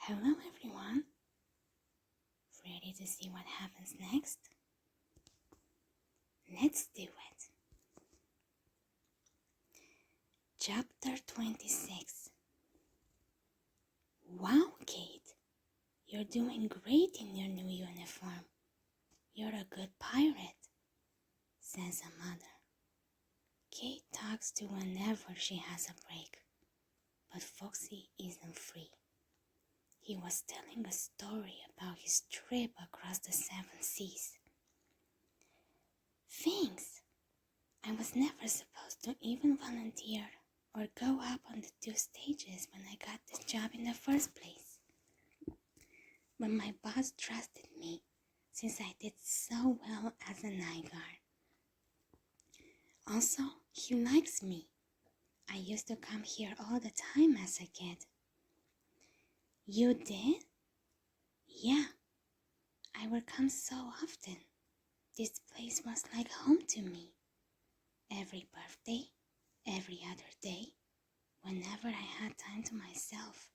Hello everyone, ready to see what happens next? Let's do it. Chapter 26. Wow, Kate, you're doing great in your new uniform. You're a good pirate, says a mother. Kate talks to whenever she has a break, but Foxy isn't free. He was telling a story about his trip across the 7 seas. Thanks! I was never supposed to even volunteer or go up on the 2 stages when I got this job in the first place. But my boss trusted me since I did so well as a night guard. Also, he likes me. I used to come here all the time as a kid. You did? Yeah, I would come so often. This place was like home to me. Every birthday, every other day, whenever I had time to myself.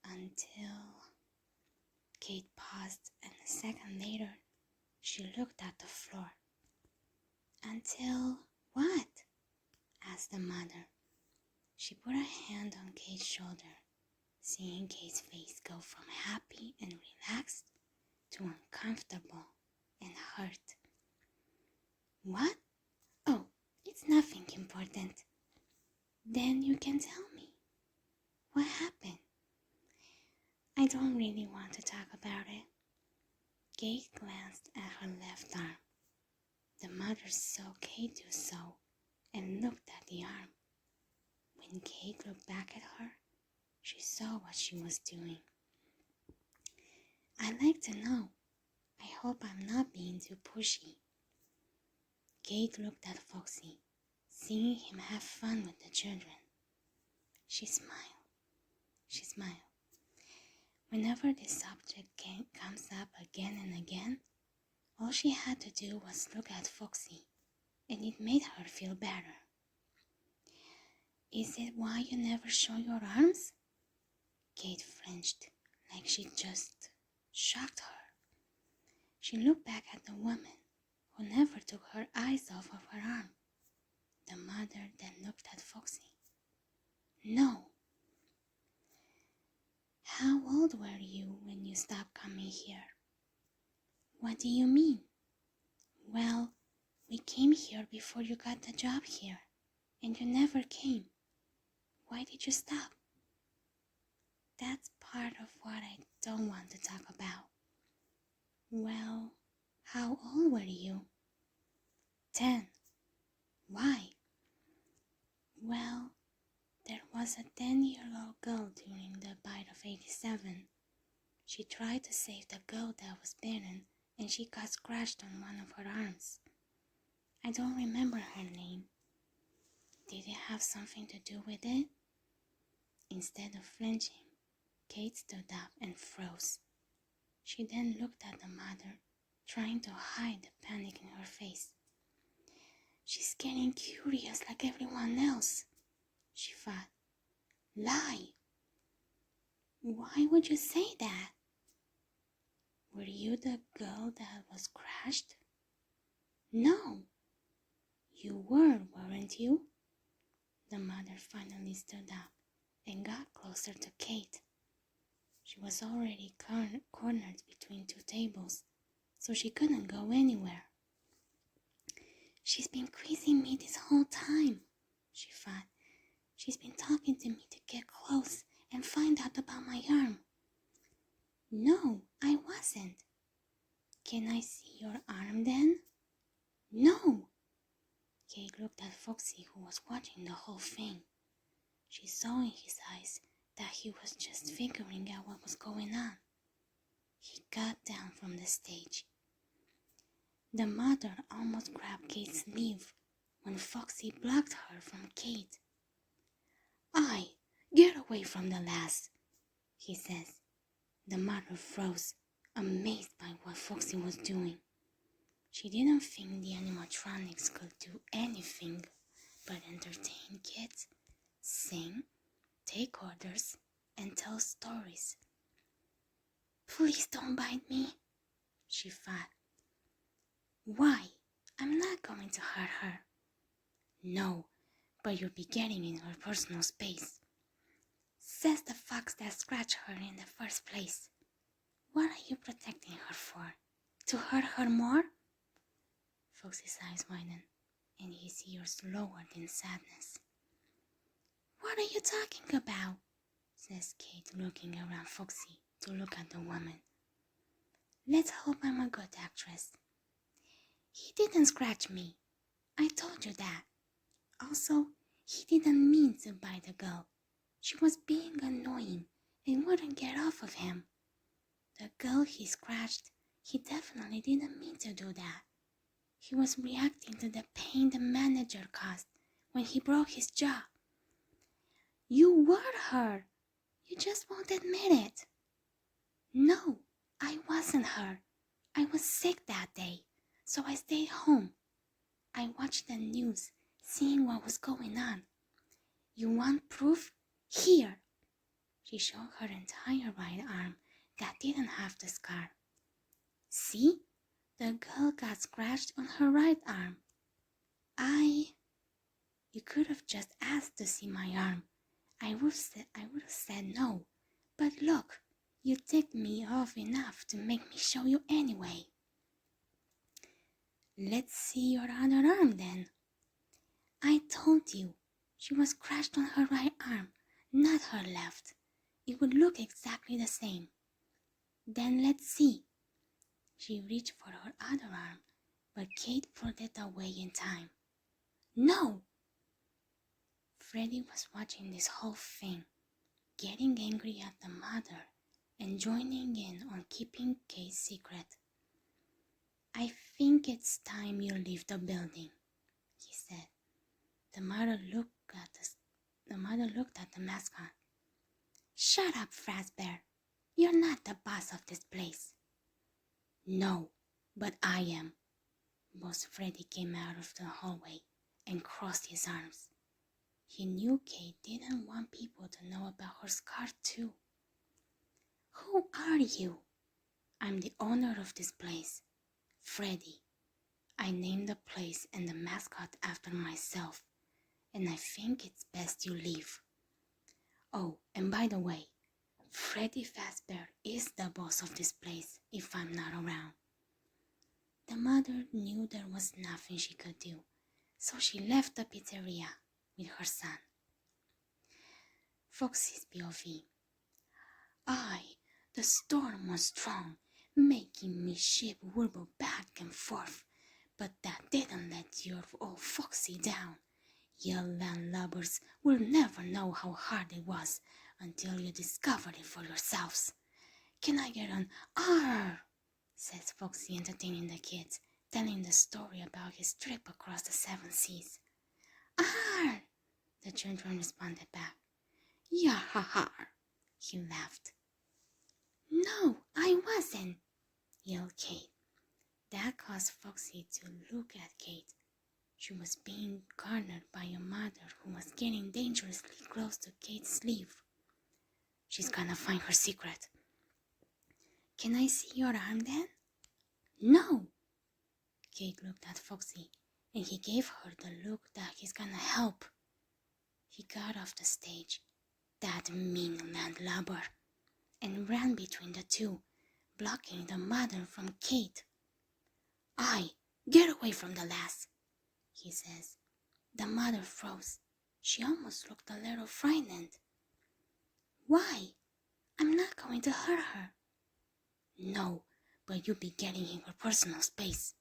Until... Kate paused, and a second later, she looked at the floor. Until what? Asked the mother. She put her hand on Kate's shoulder, seeing Kate's face go from happy and relaxed to uncomfortable and hurt. What? Oh, it's nothing important. Then you can tell me. What happened? I don't really want to talk about it. Kate glanced at her left arm. The mother saw Kate do so and looked at the arm. When Kate looked back at her, she saw what she was doing. I'd like to know. I hope I'm not being too pushy. Kate looked at Foxy, seeing him have fun with the children. She smiled. Whenever this subject comes up again and again, all she had to do was look at Foxy, and it made her feel better. Is it why you never show your arms? Kate flinched, like she just shocked her. She looked back at the woman, who never took her eyes off of her arm. The mother then looked at Foxy. No. How old were you when you stopped coming here? What do you mean? Well, we came here before you got the job here, and you never came. Why did you stop? That's part of what I don't want to talk about. Well, how old were you? 10. Why? Well, there was a 10-year-old girl during the bite of 87. She tried to save the girl that was bitten, and she got scratched on one of her arms. I don't remember her name. Did it have something to do with it? Instead of flinching, Kate stood up and froze. She then looked at the mother, trying to hide the panic in her face. She's getting curious like everyone else, she thought. Lie! Why would you say that? Were you the girl that was crushed? No. You were, weren't you? The mother finally stood up and got closer to Kate. She was already cornered between 2 tables, so she couldn't go anywhere. She's been quizzing me this whole time, she thought. She's been talking to me to get close and find out about my arm. No, I wasn't. Can I see your arm then? No. Kate looked at Foxy, who was watching the whole thing. She saw in his eyes that he was just figuring out what was going on. He got down from the stage. The mother almost grabbed Kate's sleeve when Foxy blocked her from Kate. Get away from the lass, he says. The mother froze, amazed by what Foxy was doing. She didn't think the animatronics could do anything but entertain kids, sing, take orders, and tell stories. Please don't bite me, she fought. Why? I'm not going to hurt her. No, but you'll be getting in her personal space. Says the fox that scratched her in the first place. What are you protecting her for? To hurt her more? Foxy's eyes widened, and his ears lowered in sadness. What are you talking about? Says Kate, looking around Foxy to look at the woman. Let's hope I'm a good actress. He didn't scratch me. I told you that. Also, he didn't mean to bite the girl. She was being annoying and wouldn't get off of him. The girl he scratched, he definitely didn't mean to do that. He was reacting to the pain the manager caused when he broke his jaw. You were her. You just won't admit it. No, I wasn't her. I was sick that day, so I stayed home. I watched the news, seeing what was going on. You want proof? Here. She showed her entire right arm that didn't have the scar. See? The girl got scratched on her right arm. You could have just asked to see my arm. I would have said no. But look, you ticked me off enough to make me show you anyway. Let's see your other arm then. I told you, she was scratched on her right arm, not her left. It would look exactly the same. Then let's see. She reached for her other arm, but Kate pulled it away in time. No! Freddie was watching this whole thing, getting angry at the mother and joining in on keeping Kate's secret. I think it's time you leave the building, he said. The mother looked at the mascot. Shut up, Fazbear. You're not the boss of this place. No, but I am. Boss Freddie came out of the hallway and crossed his arms. He knew Kate didn't want people to know about her scar too. Who are you? I'm the owner of this place, Freddie. I named the place and the mascot after myself, and I think it's best you leave. Oh, and by the way, Freddie Fazbear is the boss of this place if I'm not around. The mother knew there was nothing she could do, so she left the pizzeria with her son. Foxy's POV. The storm was strong, making me ship wobble back and forth, but that didn't let your old Foxy down. You landlubbers will never know how hard it was until you discovered it for yourselves. Can I get an "Arr"? Says Foxy, entertaining the kids, telling the story about his trip across the 7 seas. "Arr!" the children responded back. "Yah-ha-ha!" he laughed. "No, I wasn't," yelled Kate. That caused Foxy to look at Kate. She was being cornered by a mother who was getting dangerously close to Kate's sleeve. She's gonna find her secret. Can I see your arm then? No! Kate looked at Foxy, and he gave her the look that he's gonna help. He got off the stage, that mean landlubber, and ran between the two, blocking the mother from Kate. Get away from the lass, he says. The mother froze. She almost looked a little frightened. Why? I'm not going to hurt her. No, but you'll be getting in her personal space.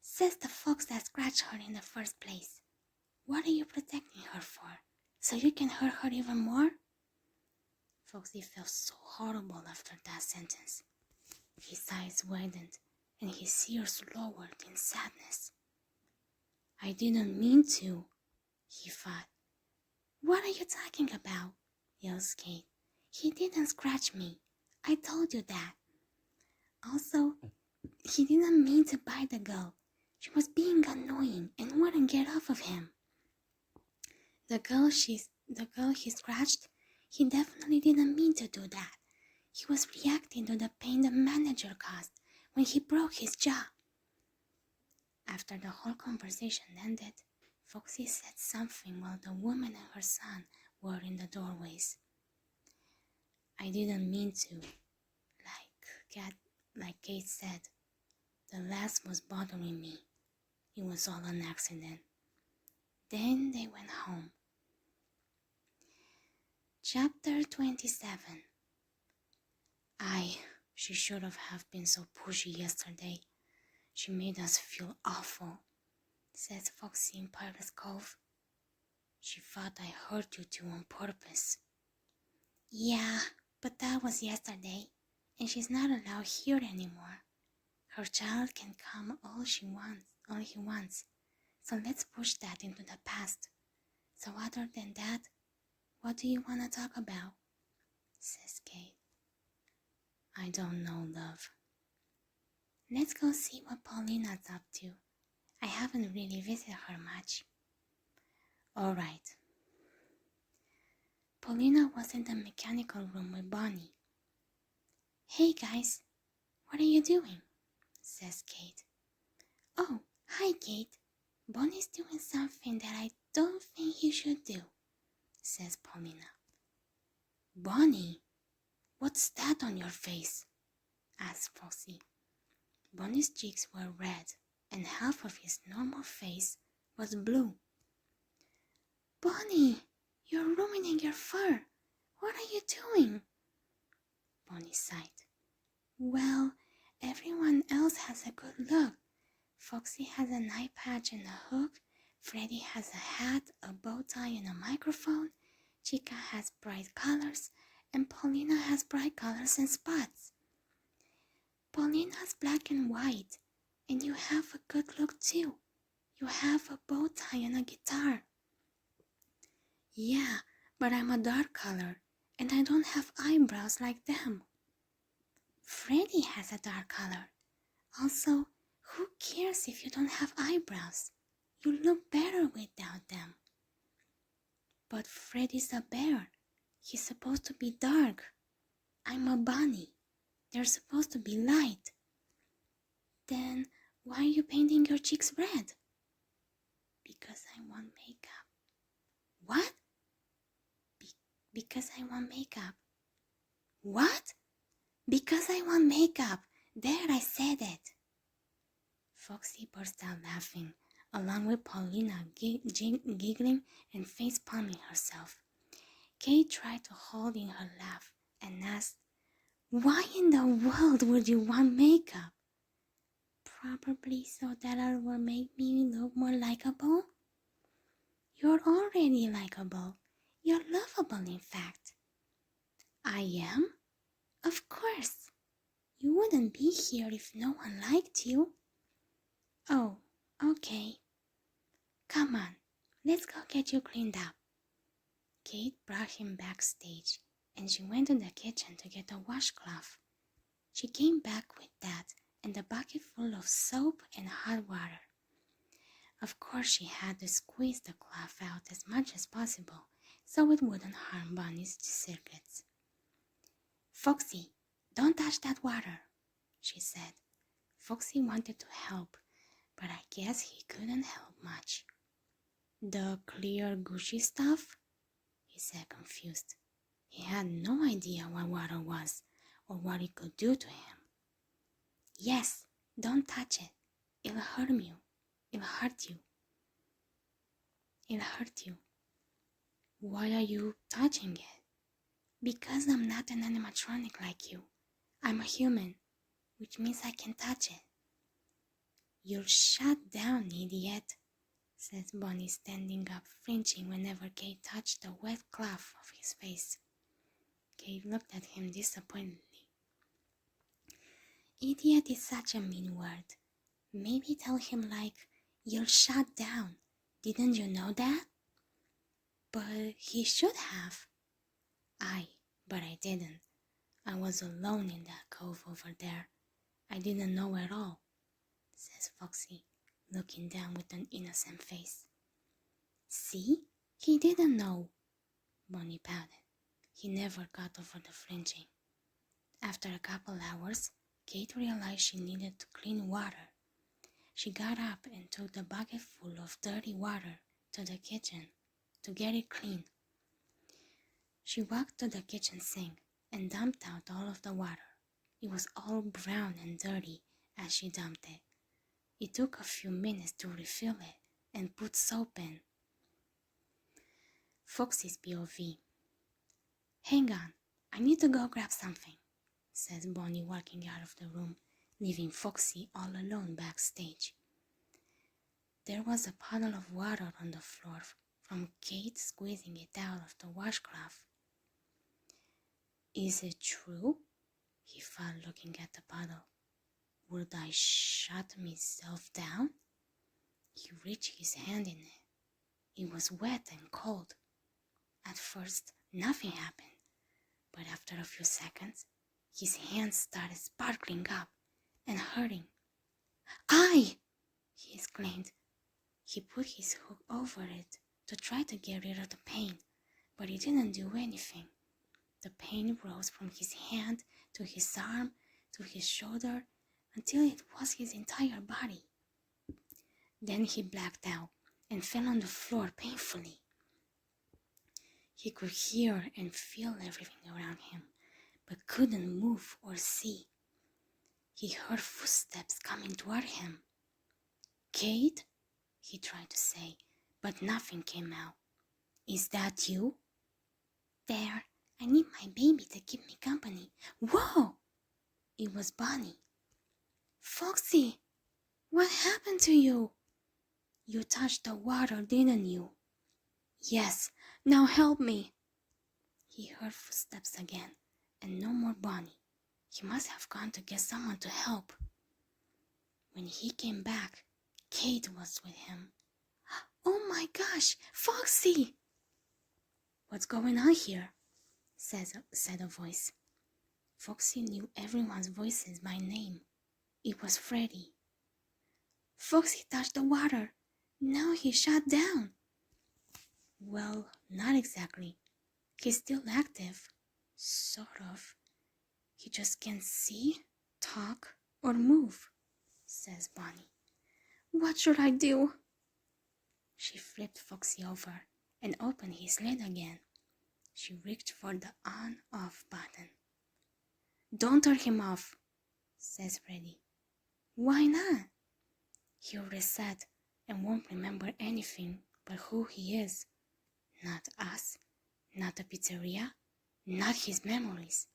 Says the fox that scratched her in the first place. What are you protecting her for? So you can hurt her even more? Foxy felt so horrible after that sentence. His eyes widened and his ears lowered in sadness. I didn't mean to, he thought. What are you talking about? Yells Kate. He didn't scratch me. I told you that. Also, he didn't mean to bite the girl. She was being annoying and wouldn't get off of him. The girl he scratched, he definitely didn't mean to do that. He was reacting to the pain the manager caused when he broke his jaw. After the whole conversation ended, Foxy said something while the woman and her son were in the doorways. I didn't mean to, like Kate said. The last was bothering me. It was all an accident. Then they went home. Chapter 27. She should have been so pushy yesterday. She made us feel awful, says Foxy in Pirate's Cove. She thought I hurt you two on purpose. Yeah, but that was yesterday, and she's not allowed here anymore. Her child can come all he wants, so let's push that into the past. So other than that, what do you want to talk about? Says Kate. I don't know, love. Let's go see what Paulina's up to. I haven't really visited her much. All right. Paulina was in the mechanical room with Bonnie. Hey guys, what are you doing? Says Kate. Oh, hi Kate. Bonnie's doing something that I don't think you should do, says Paulina. Bonnie, what's that on your face? Asks Foxy. Bonnie's cheeks were red and half of his normal face was blue. Bonnie, you're ruining your fur. What are you doing? Bonnie sighed. Well, everyone else has a good look. Foxy has an eye patch and a hook. Freddy has a hat, a bow tie, and a microphone. Chica has bright colors, and Paulina has bright colors and spots. Paulina's black and white, and you have a good look too. You have a bow tie and a guitar. Yeah, but I'm a dark color, and I don't have eyebrows like them. Freddy has a dark color. Also, who cares if you don't have eyebrows? You look better without them. But Freddy's a bear. He's supposed to be dark. I'm a bunny. They're supposed to be light. Then why are you painting your cheeks red? Because I want makeup. What? Because I want makeup. What? Because I want makeup. There, I said it. Foxy burst out laughing, along with Paulina giggling and face-palming herself. Kate tried to hold in her laugh and asked, why in the world would you want makeup? Probably so that it will make me look more likable. You're already likable. You're lovable, in fact. I am? Of course. You wouldn't be here if no one liked you. Oh, okay. Come on, let's go get you cleaned up. Kate brought him backstage, and she went to the kitchen to get a washcloth. She came back with that and a bucket full of soap and hot water. Of course, she had to squeeze the cloth out as much as possible so it wouldn't harm Bonnie's circuits. Foxy, don't touch that water, she said. Foxy wanted to help, but I guess he couldn't help much. The clear, gushy stuff? He said, confused. He had no idea what water was or what it could do to him. Yes, don't touch it. It'll hurt you. It'll hurt you. It'll hurt you. Why are you touching it? Because I'm not an animatronic like you. I'm a human, which means I can touch it. You'll shut down, idiot, says Bonnie, standing up, flinching whenever Kate touched the wet cloth of his face. Kate looked at him disappointedly. Idiot is such a mean word. Maybe tell him like, you'll shut down. Didn't you know that? But he should have. But I didn't. I was alone in that cove over there. I didn't know at all, says Foxy, looking down with an innocent face. See? He didn't know. Bonnie pouted. He never got over the flinching. After a couple hours, Kate realized she needed clean water. She got up and took the bucket full of dirty water to the kitchen to get it clean. She walked to the kitchen sink and dumped out all of the water. It was all brown and dirty as she dumped it. It took a few minutes to refill it and put soap in. Foxy's POV. "Hang on, I need to go grab something," says Bonnie, walking out of the room, leaving Foxy all alone backstage. There was a puddle of water on the floor from Kate squeezing it out of the washcloth. "Is it true?" he thought, looking at the puddle. "Would I shut myself down?" He reached his hand in it. It was wet and cold. At first, nothing happened, but after a few seconds, his hands started sparkling up and hurting. "Aye!" he exclaimed. He put his hook over it to try to get rid of the pain, but it didn't do anything. The pain rose from his hand to his arm to his shoulder until it was his entire body. Then he blacked out and fell on the floor painfully. He could hear and feel everything around him, but couldn't move or see. He heard footsteps coming toward him. "Kate?" he tried to say, but nothing came out. "Is that you?" "There, I need my baby to keep me company." "Whoa!" It was Bonnie. "Foxy, what happened to you?" "You touched the water, didn't you?" "Yes, now help me." He heard footsteps again, and no more Bonnie. He must have gone to get someone to help. When he came back, Kate was with him. "Oh my gosh, Foxy!" "What's going on here?" said a voice. Foxy knew everyone's voices by name. It was Freddy. "Foxy touched the water. Now he's shut down." "Well, not exactly. He's still active. Sort of. He just can't see, talk, or move," says Bonnie. "What should I do?" She flipped Foxy over and opened his lid again. She reached for the on-off button. "Don't turn him off," says Freddy. "Why not?" "He'll reset and won't remember anything but who he is. Not us, not the pizzeria, not his memories."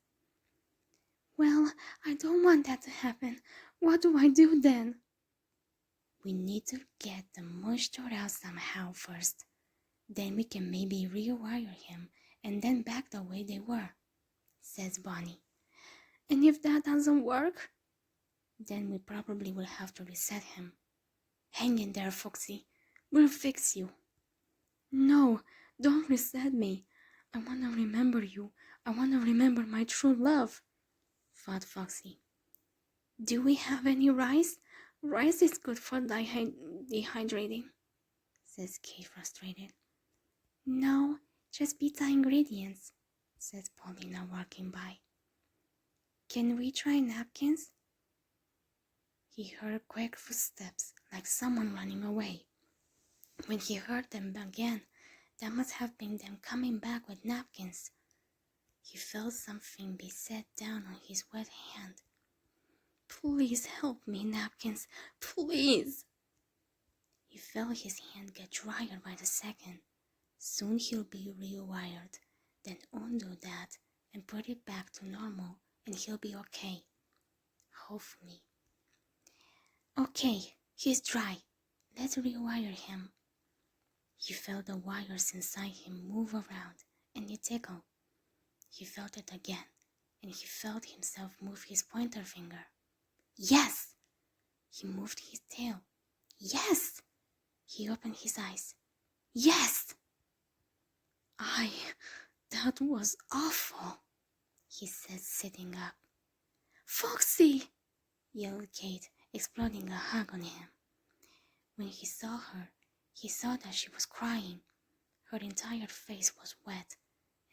"Well, I don't want that to happen. What do I do then?" "We need to get the moisture out somehow first. Then we can maybe rewire him and then back the way they were," says Bonnie. "And if that doesn't work?" "Then we probably will have to reset him. Hang in there, Foxy. We'll fix you." "No, don't reset me. I want to remember you. I want to remember my true love," thought Foxy. "Do we have any rice? Rice is good for dehydrating," says Kate, frustrated. "No, just pizza ingredients," says Paulina, walking by. "Can we try napkins?" He heard quick footsteps, like someone running away. When he heard them again, that must have been them coming back with napkins. He felt something be set down on his wet hand. "Please help me, napkins, please." He felt his hand get drier by the second. Soon he'll be rewired, then undo that and put it back to normal, and he'll be okay. Hopefully. "Okay, he's dry. Let's rewire him." He felt the wires inside him move around, and it tickled. He felt it again, and he felt himself move his pointer finger. Yes! He moved his tail. Yes! He opened his eyes. Yes! That was awful," he said, sitting up. "Foxy!" yelled Kate, exploding a hug on him. When he saw her, he saw that she was crying. Her entire face was wet,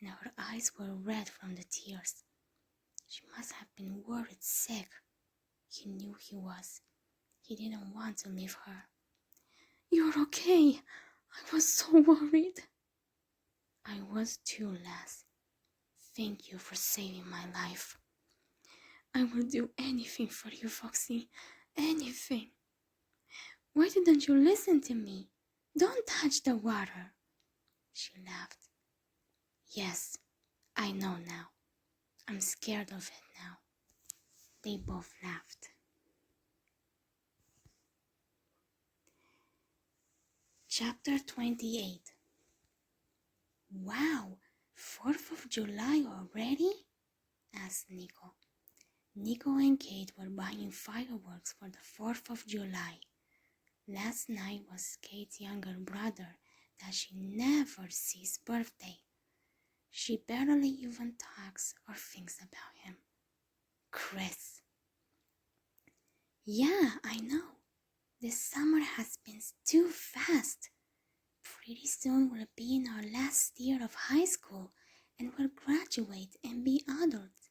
and her eyes were red from the tears. She must have been worried sick. He knew he was. He didn't want to leave her. "You're okay. I was so worried." "I was too, Les. Thank you for saving my life." "I will do anything for you, Foxy. Anything." "Why didn't you listen to me? Don't touch the water." She laughed. "Yes, I know now. I'm scared of it now." They both laughed. Chapter 28. "Wow, 4th of July already?" asked Nico. Nico and Kate were buying fireworks for the 4th of July. Last night was Kate's younger brother that she never sees' birthday. She barely even talks or thinks about him. Chris. "Yeah, I know. This summer has been too fast. Pretty soon we'll be in our last year of high school and we'll graduate and be adults.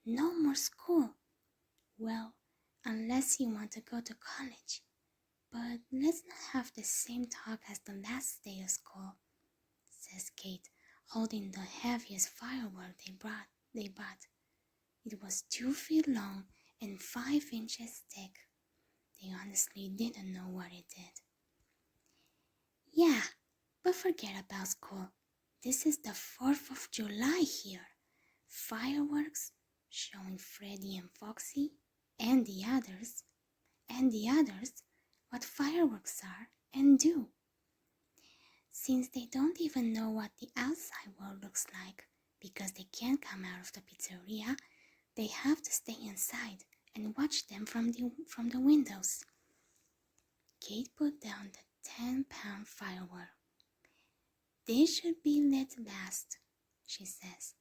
No more school. Well, unless you want to go to college. But let's not have the same talk as the last day of school," says Kate, holding the heaviest firework they bought. It was 2 feet long and 5 inches thick. They honestly didn't know what it did. "Yeah, but forget about school. This is the 4th of July here. Fireworks showing Freddy and Foxy and the others what fireworks are and do. Since they don't even know what the outside world looks like because they can't come out of the pizzeria, they have to stay inside and watch them from the windows." Kate put down the 10-pound firework. "They should be lit last," she says.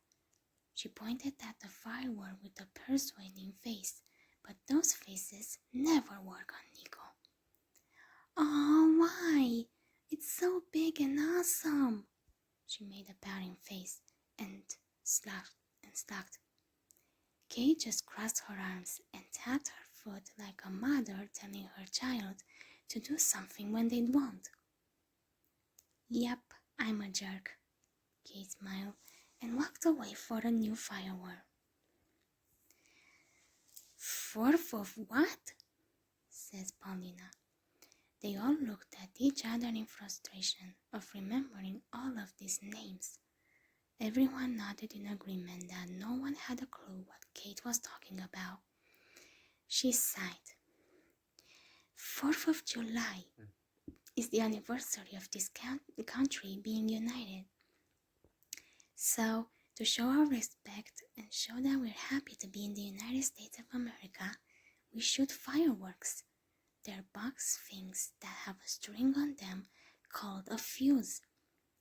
She pointed at the firework with a persuading face, but those faces never work on Nico. "Oh, why? It's so big and awesome." She made a pouting face and slacked. Kate just crossed her arms and tapped her foot like a mother telling her child to do something when they won't. "Yep, I'm a jerk." Kate smiled and walked away for a new firework. "4th of what?" says Paulina. They all looked at each other in frustration of remembering all of these names. Everyone nodded in agreement that no one had a clue what Kate was talking about. She sighed. 4th of July is the anniversary of this country being united. So, to show our respect and show that we're happy to be in the United States of America, we shoot fireworks. They're box things that have a string on them called a fuse.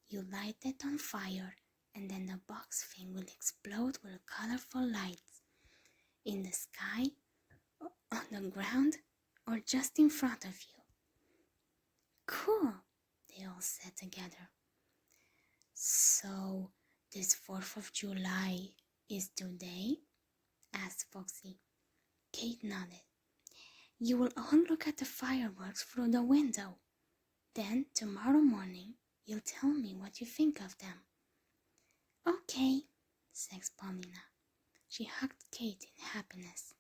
You light it on fire, and then the box thing will explode with colorful lights in the sky, on the ground, or just in front of you." "Cool," they all said together. "So, this 4th of July is today?" asked Foxy. Kate nodded. "You will all look at the fireworks through the window. Then, tomorrow morning, you'll tell me what you think of them." "Okay," says Paulina. She hugged Kate in happiness.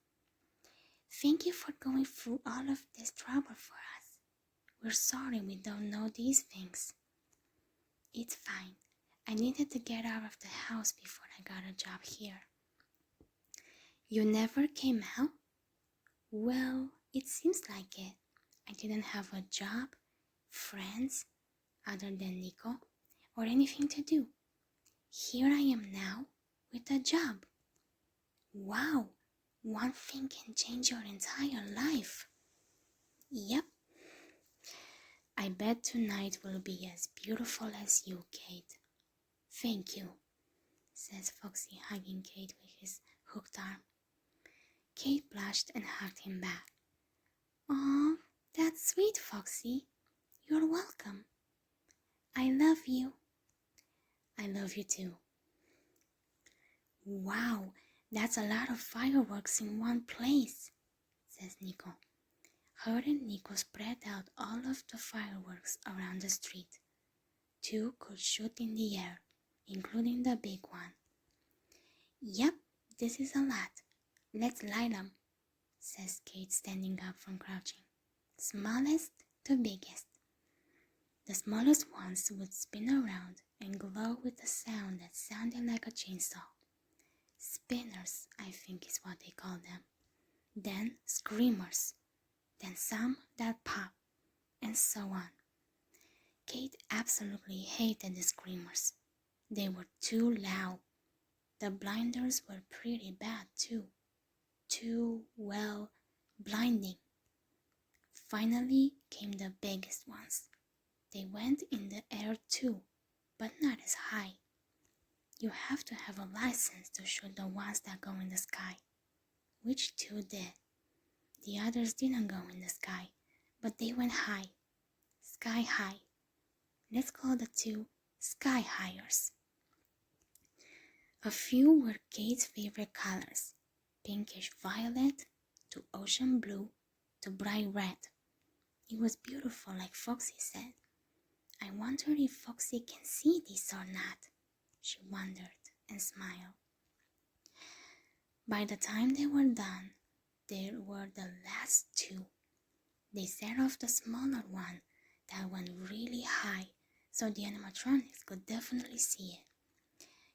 "Thank you for going through all of this trouble for us. We're sorry we don't know these things." "It's fine. I needed to get out of the house before I got a job here." "You never came out?" "Well, it seems like it. I didn't have a job, friends, other than Nico, or anything to do. Here I am now, with a job." "Wow, one thing can change your entire life." "Yep." "I bet tonight will be as beautiful as you, Kate." "Thank you," says Foxy, hugging Kate with his hooked arm. Kate blushed and hugged him back. "Aw, that's sweet, Foxy. You're welcome." "I love you." "I love you too." "Wow, That's a lot of fireworks in one place, says Nico. Her and Nico spread out all of the fireworks around the street. 2 could shoot in the air, including the big one. Yep, this is a lot. Let's light 'em, says Kate, standing up from crouching. Smallest to biggest. The smallest ones would spin around and glow with a sound that sounded like a chainsaw. Spinners, I think is what they call them. Then screamers. Then some that pop, and so on. Kate absolutely hated the screamers. They were too loud. The blinders were pretty bad too. Well, blinding. Finally came the biggest ones. They went in the air too, but not as high. You have to have a license to shoot the ones that go in the sky, which 2 did. The others didn't go in the sky, but they went high, sky high. Let's call the 2 sky highers. A few were Kate's favorite colors, pinkish violet to ocean blue to bright red. It was beautiful, like Foxy said. I wonder if Foxy can see this or not, she wondered and smiled. By the time they were done, there were the last 2. They set off the smaller one that went really high so the animatronics could definitely see it.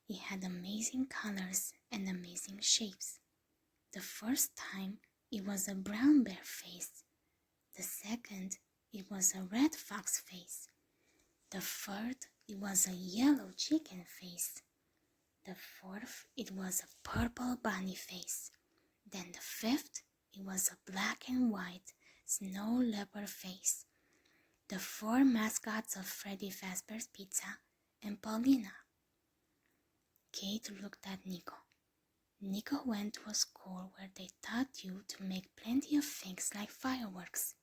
It had amazing colors and amazing shapes. The first time, it was a brown bear face. The second, it was a red fox face. The third, it was a yellow chicken face. The fourth, it was a purple bunny face. Then the fifth, it was a black and white snow leopard face. The 4 mascots of Freddy Fazbear's Pizza and Paulina. Kate looked at Nico. Nico went to a school where they taught you to make plenty of things like fireworks.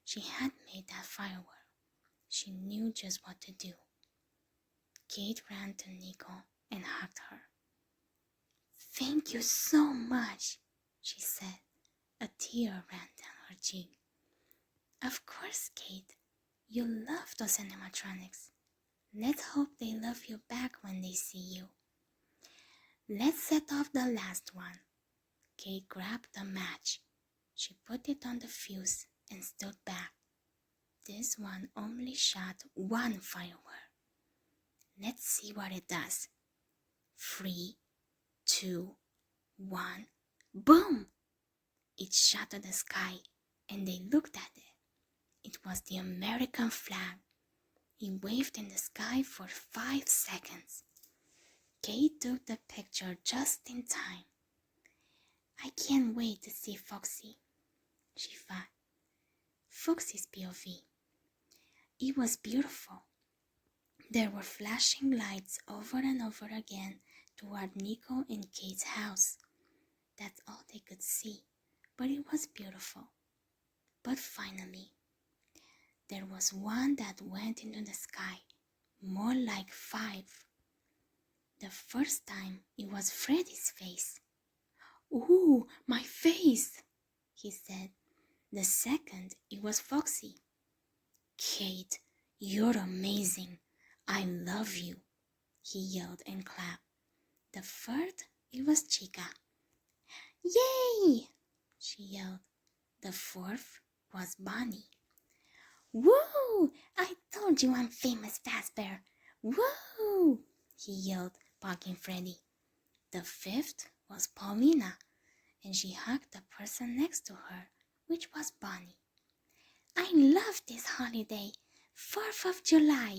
She had made that firework. She knew just what to do. Kate ran to Nico and hugged her. Thank you so much, she said. A tear ran down her cheek. Of course, Kate. You love those animatronics. Let's hope they love you back when they see you. Let's set off the last one. Kate grabbed the match. She put it on the fuse and stood back. This one only shot 1 firework. Let's see what it does. 3, 2, 1, boom! It shot to the sky, and they looked at it. It was the American flag. It waved in the sky for 5 seconds. Kate took the picture just in time. I can't wait to see Foxy, she thought. Foxy's POV. It was beautiful. There were flashing lights over and over again toward Nico and Kate's house. That's all they could see, but it was beautiful. But finally, there was one that went into the sky, more like 5. The first time, it was Freddy's face. Ooh, my face, he said. The second, it was Foxy. Kate, you're amazing. I love you, he yelled and clapped. The third, it was Chica. Yay, she yelled. The fourth was Bonnie. Woo! I told you I'm famous, Fazbear. Woo! He yelled, poking Freddy. The fifth was Paulina, and she hugged the person next to her, which was Bonnie. I love this holiday, 4th of July.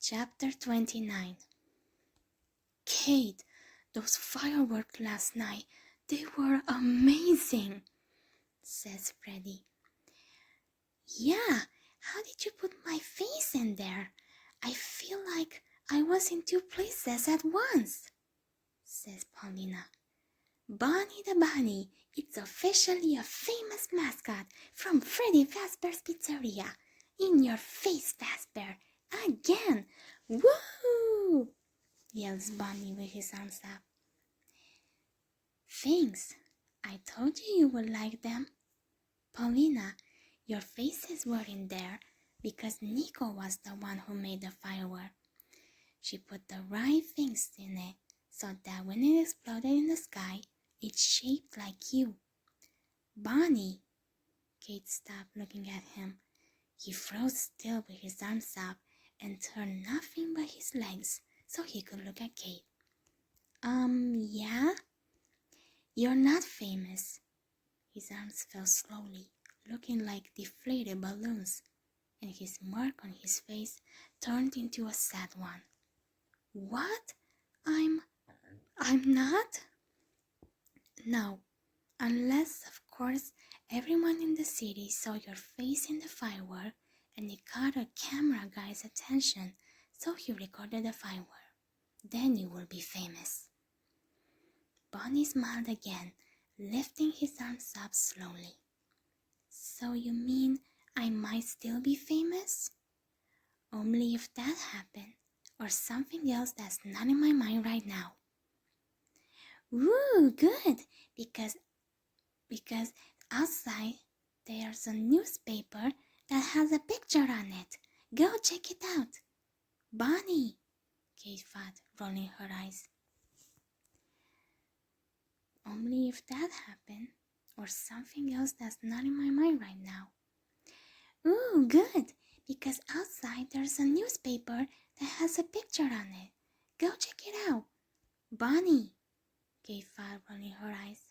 Chapter 29. Kate, those fireworks last night, they were amazing, says Freddy. Yeah, how did you put my face in there? I feel like I was in 2 places at once, says Paulina. Bonnie the Bunny, it's officially a famous mascot from Freddy Fazbear's Pizzeria. In your face, Fazbear. Again. Woohoo! yells Bunny with his arms up. Thanks. I told you would like them. Paulina, your faces were in there because Nico was the one who made the firework. She put the right things in it so that when it exploded in the sky, it's shaped like you. Bonnie! Kate stopped looking at him. He froze still with his arms up and turned nothing but his legs so he could look at Kate. Yeah? You're not famous. His arms fell slowly, looking like deflated balloons, and his mark on his face turned into a sad one. What? I'm not? No, unless, of course, everyone in the city saw your face in the firework and it caught a camera guy's attention, so he recorded the firework. Then you will be famous. Bonnie smiled again, lifting his arms up slowly. So you mean I might still be famous? Only if that happened, or something else that's not in my mind right now. Ooh, good, because outside there's a newspaper that has a picture on it. Go check it out. Bonnie, Kate thought, rolling her eyes. Only if that happened, or something else that's not in my mind right now. Ooh, good, because outside there's a newspaper that has a picture on it. Go check it out. Bonnie, Kate thought, rolling her eyes.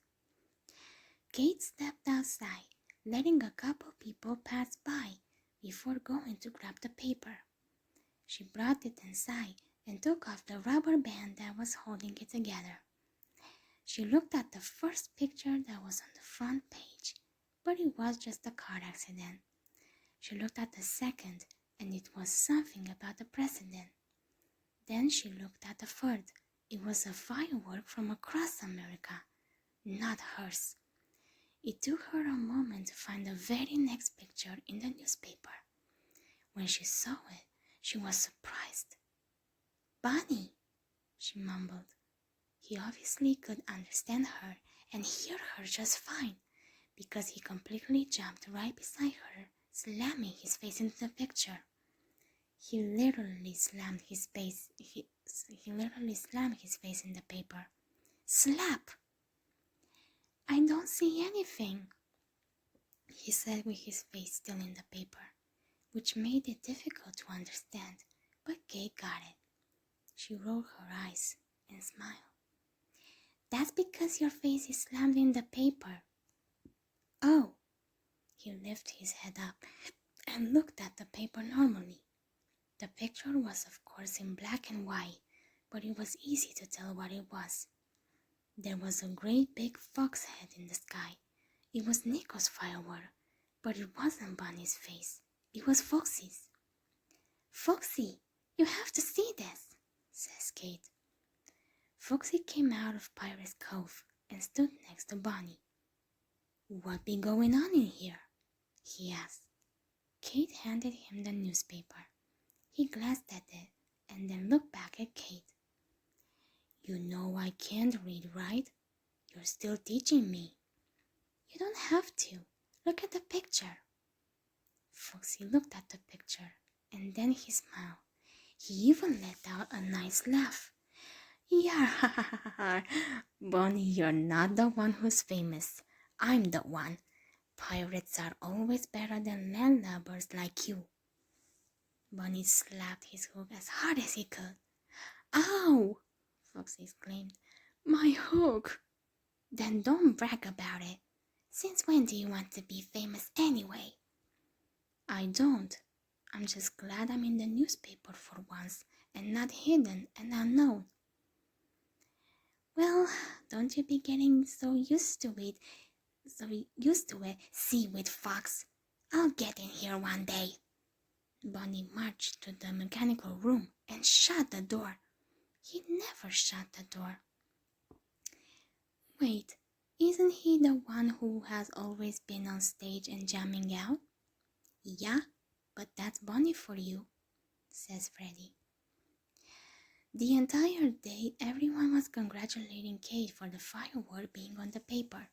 Kate stepped outside, letting a couple people pass by before going to grab the paper. She brought it inside and took off the rubber band that was holding it together. She looked at the first picture that was on the front page, but it was just a car accident. She looked at the second, and it was something about the president. Then she looked at the third. It was a firework from across America, not hers. It took her a moment to find the very next picture in the newspaper. When she saw it, she was surprised. Bonnie, she mumbled. He obviously could understand her and hear her just fine, because he completely jumped right beside her, slamming his face into the picture. He literally slammed his face in the paper. Slap! I don't see anything, he said with his face still in the paper, which made it difficult to understand, but Kate got it. She rolled her eyes and smiled. That's because your face is slammed in the paper. Oh, he lifted his head up and looked at the paper normally. The picture was, of course, in black and white, but it was easy to tell what it was. There was a great big fox head in the sky. It was Nico's firework, but it wasn't Bunny's face. It was Foxy's. Foxy, you have to see this, says Kate. Foxy came out of Pirate's Cove and stood next to Bunny. What be going on in here? He asked. Kate handed him the newspaper. He glanced at it and then looked back at Kate. You know I can't read, right? You're still teaching me. You don't have to. Look at the picture. Foxy looked at the picture and then he smiled. He even let out a nice laugh. Yeah, Bonnie, you're not the one who's famous. I'm the one. Pirates are always better than landlubbers like you. Bonnie slapped his hook as hard as he could. Ow! Foxy exclaimed. My hook! Then don't brag about it. Since when do you want to be famous anyway? I don't. I'm just glad I'm in the newspaper for once and not hidden and unknown. Well, don't you be getting so used to it. Seaweed Fox. I'll get in here one day. Bonnie marched to the mechanical room and shut the door. He never shut the door. Wait, isn't he the one who has always been on stage and jamming out? Yeah, but that's Bonnie for you, says Freddy. The entire day, everyone was congratulating Kate for the firework being on the paper.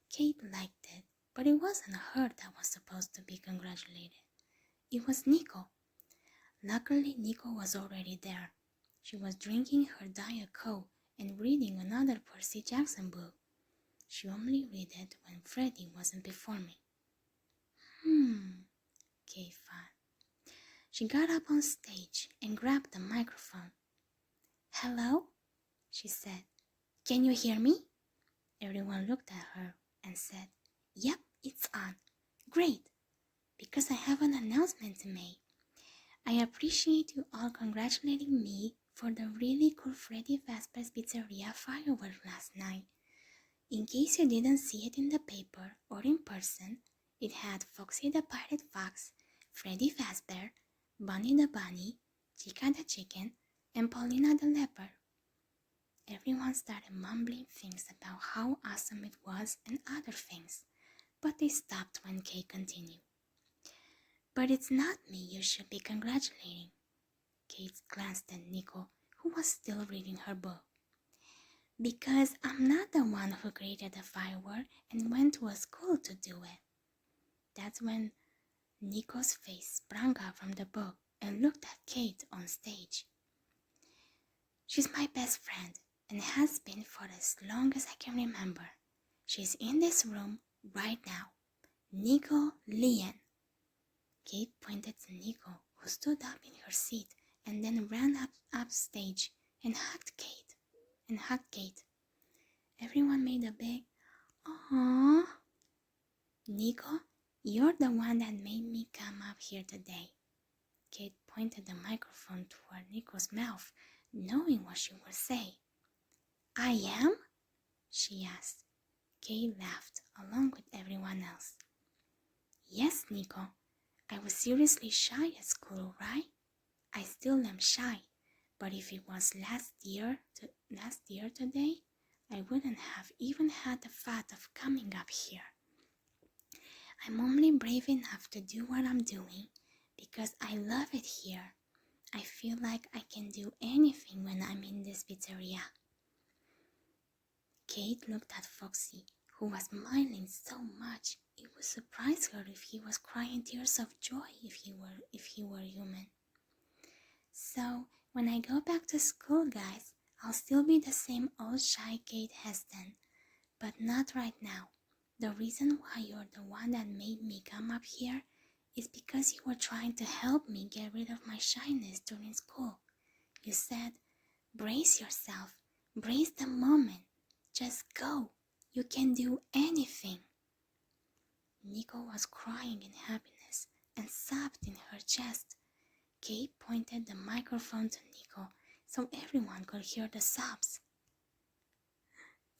Kate liked it, but it wasn't her that was supposed to be congratulated. It was Nico. Luckily, Nico was already there. She was drinking her Diet Coke and reading another Percy Jackson book. She only read it when Freddie wasn't performing. Kate thought. She got up on stage and grabbed the microphone. "Hello?" she said. "Can you hear me?" Everyone looked at her and said, "Yep, it's on." "Great, because I have an announcement to make. I appreciate you all congratulating me for the really cool Freddy Fazbear's Pizzeria firework last night. In case you didn't see it in the paper or in person, it had Foxy the Pirate Fox, Freddy Fazbear, Bunny the Bunny, Chica the Chicken, and Paulina the Leopard." Everyone started mumbling things about how awesome it was and other things, but they stopped when Kate continued. "But it's not me you should be congratulating." Kate glanced at Nico, who was still reading her book. "Because I'm not the one who created the firework and went to a school to do it." That's when Nico's face sprang up from the book and looked at Kate on stage. "She's my best friend and has been for as long as I can remember. She's in this room right now. Nico Lien." Kate pointed to Nico, who stood up in her seat and then ran up stage and hugged Kate. Everyone made a big "Aww." "Nico, you're the one that made me come up here today." Kate pointed the microphone toward Nico's mouth, knowing what she would say. "I am?" she asked. Kate laughed along with everyone else. "Yes, Nico. I was seriously shy at school, right? I still am shy, but if it was last year today, I wouldn't have even had the thought of coming up here. I'm only brave enough to do what I'm doing because I love it here. I feel like I can do anything when I'm in this pizzeria." Kate looked at Foxy, who was smiling so much it would surprise her if he was crying tears of joy if he were human. "So when I go back to school, guys, I'll still be the same old shy Kate Heston, but not right now. The reason why you're the one that made me come up here is because you were trying to help me get rid of my shyness during school. You said, 'Brace yourself, brace the moment, just go, you can do anything.'" Nico was crying in happiness and sobbed in her chest. Kate pointed the microphone to Nico so everyone could hear the sobs.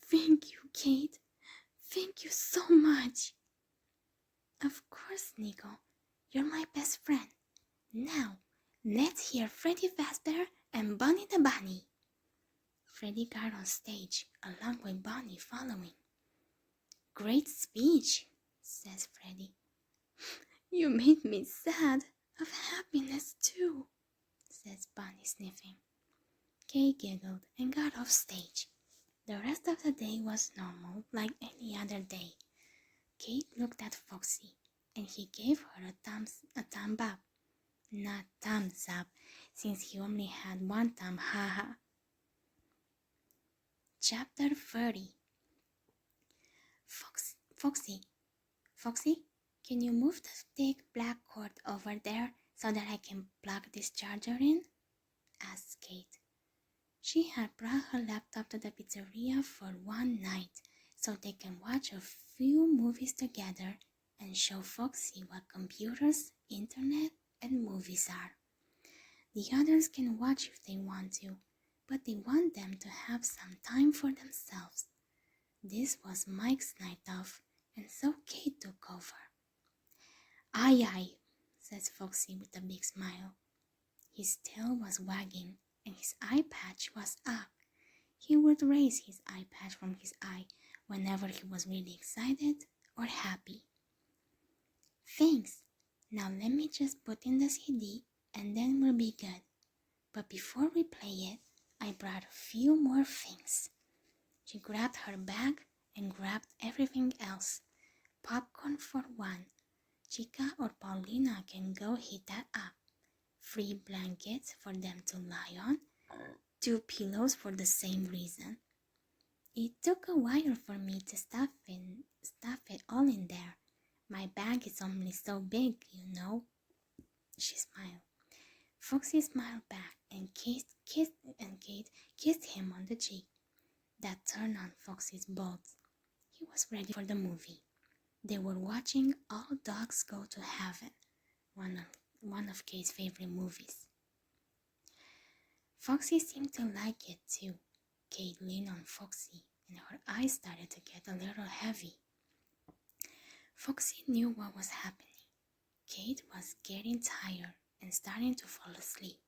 "Thank you, Kate. Thank you so much." "Of course, Nico. You're my best friend. Now, let's hear Freddy Fazbear and Bunny the Bunny." Freddy got on stage, along with Bunny following. "Great speech," says Freddy. "You made me sad of happiness too," says Bunny, sniffing. Kate giggled and got off stage. The rest of the day was normal, like any other day. Kate looked at Foxy, and he gave her a thumb up. Not thumbs up, since he only had one thumb, haha. Chapter 30. Foxy, can you move the thick black cord over there so that I can plug this charger in?" asked Kate. She had brought her laptop to the pizzeria for one night so they can watch a few movies together and show Foxy what computers, internet, and movies are. The others can watch if they want to, but they want them to have some time for themselves. This was Mike's night off, and so Kate took over. "Aye, aye," says Foxy with a big smile. His tail was wagging, and his eye patch was up. He would raise his eye patch from his eye whenever he was really excited or happy. "Thanks. Now let me just put in the CD, and then we'll be good." But before we play it, I brought a few more things. She grabbed her bag and grabbed everything else. Popcorn for one. Chica or Paulina can go heat that up. 3 blankets for them to lie on. 2 pillows for the same reason. It took a while for me to stuff it all in there. My bag is only so big, you know. She smiled. Foxy smiled back and Kate kissed him on the cheek. That turned on Foxy's bulbs. He was ready for the movie. They were watching All Dogs Go to Heaven, one of Kate's favorite movies. Foxy seemed to like it too. Kate leaned on Foxy and her eyes started to get a little heavy. Foxy knew what was happening. Kate was getting tired and starting to fall asleep.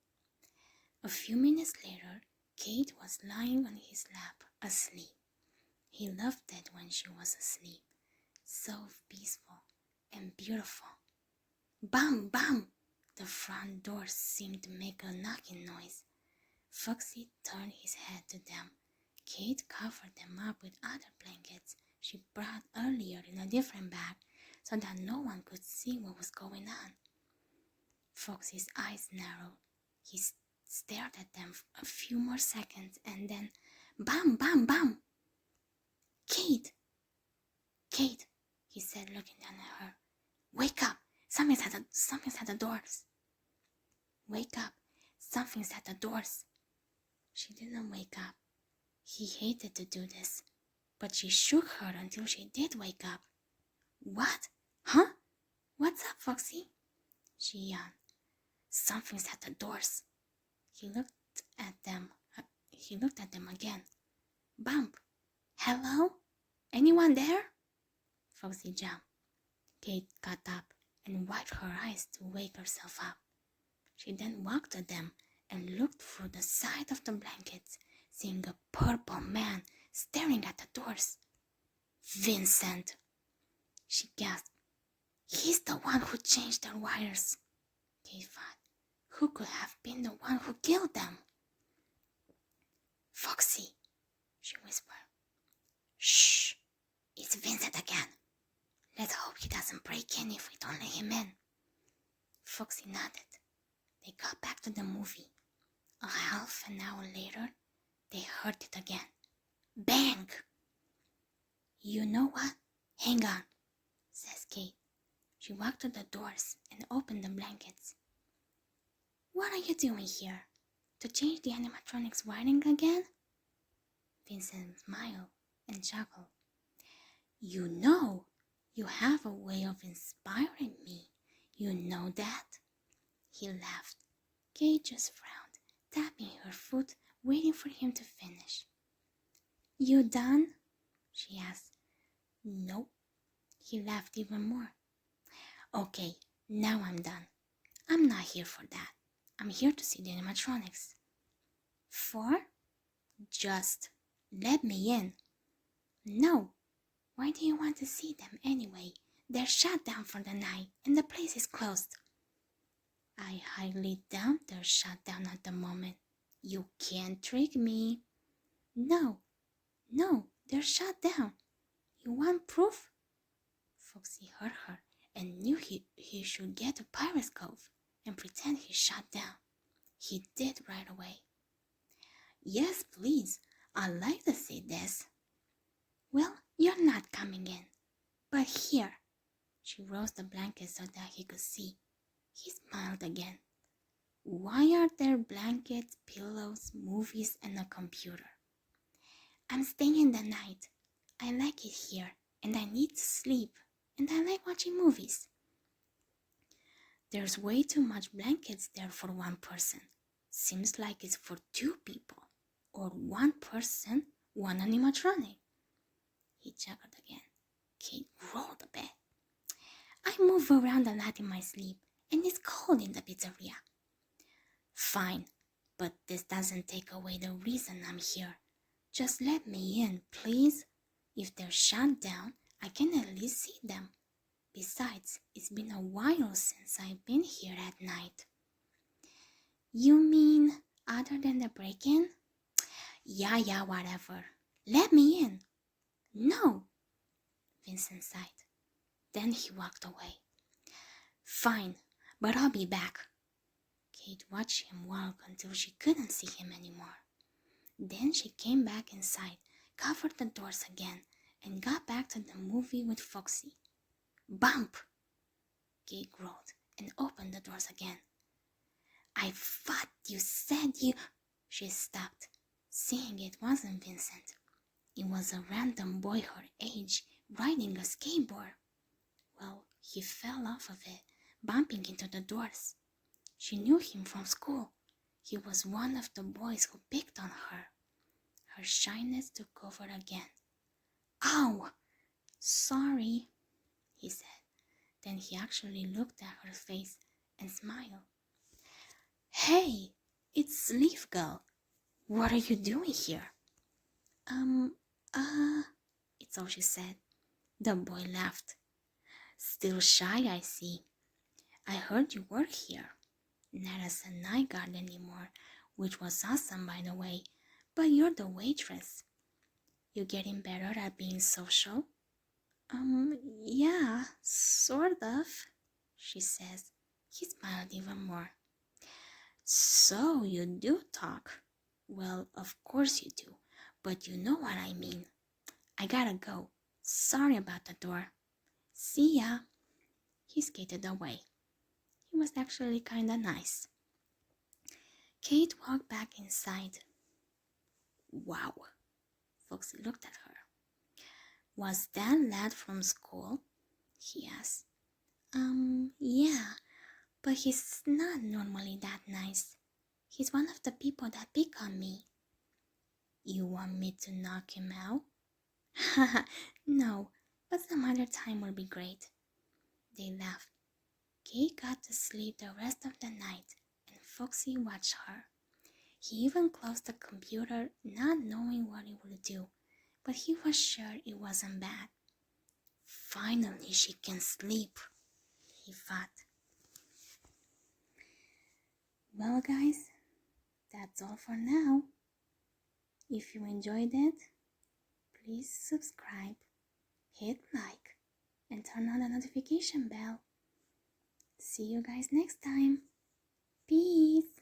A few minutes later, Kate was lying on his lap, asleep. He loved it when she was asleep. So peaceful and beautiful. Bam! Bam! The front door seemed to make a knocking noise. Foxy turned his head to them. Kate covered them up with other blankets she brought earlier in a different bag so that no one could see what was going on. Foxy's eyes narrowed. He stared at them for a few more seconds and then bam! Bam! Bam! Kate! Kate! He said, looking down at her. Wake up! Something's at the doors. Wake up! Something's at the doors. She didn't wake up. He hated to do this, but she shook her until she did wake up. What? Huh? What's up, Foxy? She yawned. Something's at the doors. He looked at them again. Bump! Hello? Anyone there? Foxy jumped. Kate got up and wiped her eyes to wake herself up. She then walked to them and looked through the side of the blankets, seeing a purple man staring at the doors. Vincent! She gasped. He's the one who changed their wires. Kate thought. Who could have been the one who killed them? Foxy, she whispered. Shh! It's Vincent again. Let's hope he doesn't break in if we don't let him in. Foxy nodded. They got back to the movie. A half an hour later, they heard it again. Bang! You know what? Hang on, says Kate. She walked to the doors and opened the blankets. What are you doing here? To change the animatronics wiring again? Vincent smiled and chuckled. You know, you have a way of inspiring me. You know that? He laughed. Kate just frowned, tapping her foot, waiting for him to finish. You done? She asked. Nope. He laughed even more. Okay, now I'm done. I'm not here for that. I'm here to see the animatronics. For? Just let me in. No. Why do you want to see them anyway? They're shut down for the night and the place is closed. I highly doubt they're shut down at the moment. You can't trick me. No, they're shut down. You want proof? Foxy heard her and knew he should get to Pirate's Cove and pretend he's shut down. He did right away. Yes, please. I'd like to see this. Well, you're not coming in. But here. She rose the blanket so that he could see. He smiled again. Why are there blankets, pillows, movies, and a computer? I'm staying the night. I like it here, and I need to sleep, and I like watching movies. There's way too much blankets there for one person. Seems like it's for 2 people, or 1 person, 1 animatronic. He chuckled again. Kate rolled a bit. I move around a lot in my sleep, and it's cold in the pizzeria. Fine, but this doesn't take away the reason I'm here. Just let me in, please. If they're shut down, I can at least see them. Besides, it's been a while since I've been here at night. You mean Other than the break-in? Yeah, whatever. Let me in. No, Vincent sighed. Then he walked away. Fine, but I'll be back. Kate watched him walk until she couldn't see him anymore. Then she came back inside, covered the doors again, and got back to the movie with Foxy. Bump! Kate growled and opened the doors again. I thought you said you... She stopped, seeing it wasn't Vincent. It was a random boy her age riding a skateboard. Well, he fell off of it, bumping into the doors. She knew him from school. He was one of the boys who picked on her. Her shyness took over again. Ow! Sorry, he said. Then he actually looked at her face and smiled. Hey, it's Leaf Girl. What are you doing here? It's all she said. The boy laughed. Still shy, I see. I heard you work here. Not as a night guard anymore, which was awesome, by the way, but you're the waitress. You getting better at being social? Yeah, sort of, she says. He smiled even more. So you do talk. Well, of course you do, but you know what I mean. I gotta go. Sorry about the door. See ya. He skated away. He was actually kinda nice. Kate walked back inside. Wow, Foxy looked at her. Was that lad from school? He asked. Yeah, but he's not normally that nice. He's one of the people that pick on me. You want me to knock him out? Haha, no, but some other time will be great. They laughed. Kate got to sleep the rest of the night, and Foxy watched her. He even closed the computer, not knowing what it would do, but he was sure it wasn't bad. Finally, she can sleep, he thought. Well, guys, that's all for now. If you enjoyed it, please subscribe, hit like, and turn on the notification bell. See you guys next time. Peace.